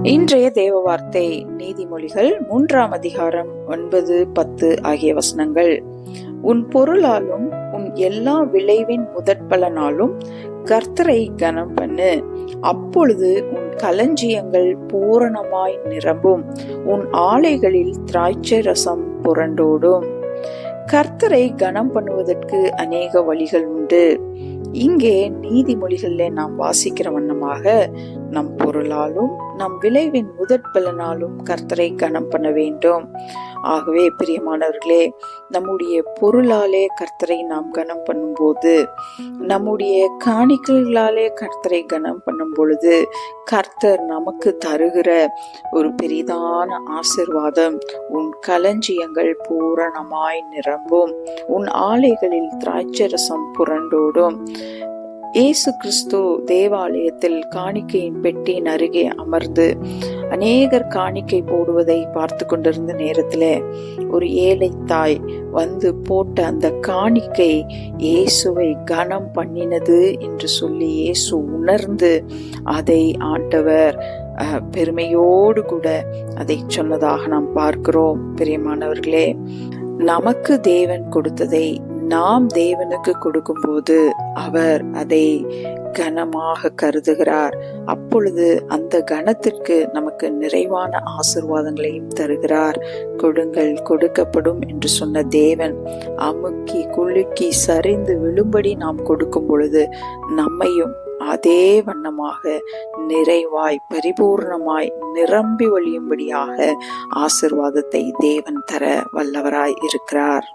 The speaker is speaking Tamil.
இன்றைய தேவ வார்த்தை நீதிமொழிகள் 3ஆம் அதிகாரம் 9, 10 ஆகிய வசனங்கள். உன் பொருளாலும் உன் எல்லா விளைவின் முதற்பலனாலும் கர்த்தரை கனம் பண்ணு. அப்பொழுது உன் களஞ்சியங்கள் பூரணமாய் நிரம்பும், உன் ஆலைகளில் திராட்சை ரசம் புரண்டோடும். கர்த்தரை கனம் பண்ணுவதற்கு அநேக வழிகள் உண்டு. இங்கே நீதிமொழிகளிலே நாம் வாசிக்கிற வண்ணமாக நம் பொருளாலும் நம் விளைவின் முதற்பலனாலும் கர்த்தரை கனம் பண்ண வேண்டும். ஆகவே பிரியமானவர்களே, நம்முடைய பொருளாலே கர்த்தரை நாம் கனம் பண்ணும் போது, நம்முடைய காணிக்கைகளாலே கர்த்தரை கனம் பண்ணும் பொழுது, கர்த்தர் நமக்கு தருகிற ஒரு பெரிதான ஆசீர்வாதம், உன் களஞ்சியங்கள் பூரணமாய் நிரம்பும், உன் ஆலைகளில் திராட்சை ரசம் புரண்டோடும். இயேசு கிறிஸ்து தேவாலயத்தில் காணிக்கையின் பெட்டியின் அருகே அமர்ந்து அநேகர் காணிக்கை போடுவதை பார்த்து கொண்டிருந்த நேரத்துல ஒரு ஏழை தாய் வந்து போட்ட அந்த காணிக்கை இயேசுவை கனம் பண்ணினது என்று சொல்லி இயேசு உணர்ந்து அதை ஆண்டவர் பெருமையோடு கூட அதை சொன்னதாக நாம் பார்க்கிறோம். பிரியமானவர்களே, நமக்கு தேவன் கொடுத்ததை நாம் தேவனுக்கு கொடுக்கும் போது அவர் அதை கனமாக கருதுகிறார். அப்பொழுது அந்த கனத்திற்கு நமக்கு நிறைவான ஆசீர்வாதங்களையும் தருகிறார். கொடுங்கள் கொடுக்கப்படும் என்று சொன்ன தேவன் அமுக்கி குலுக்கி சரிந்து விழும்படி நாம் கொடுக்கும் பொழுது நம்மையும் அதே வண்ணமாக நிறைவாய் பரிபூர்ணமாய் நிரம்பி வழியும்படியாக ஆசீர்வாதத்தை தேவன் தர வல்லவராய் இருக்கிறார்.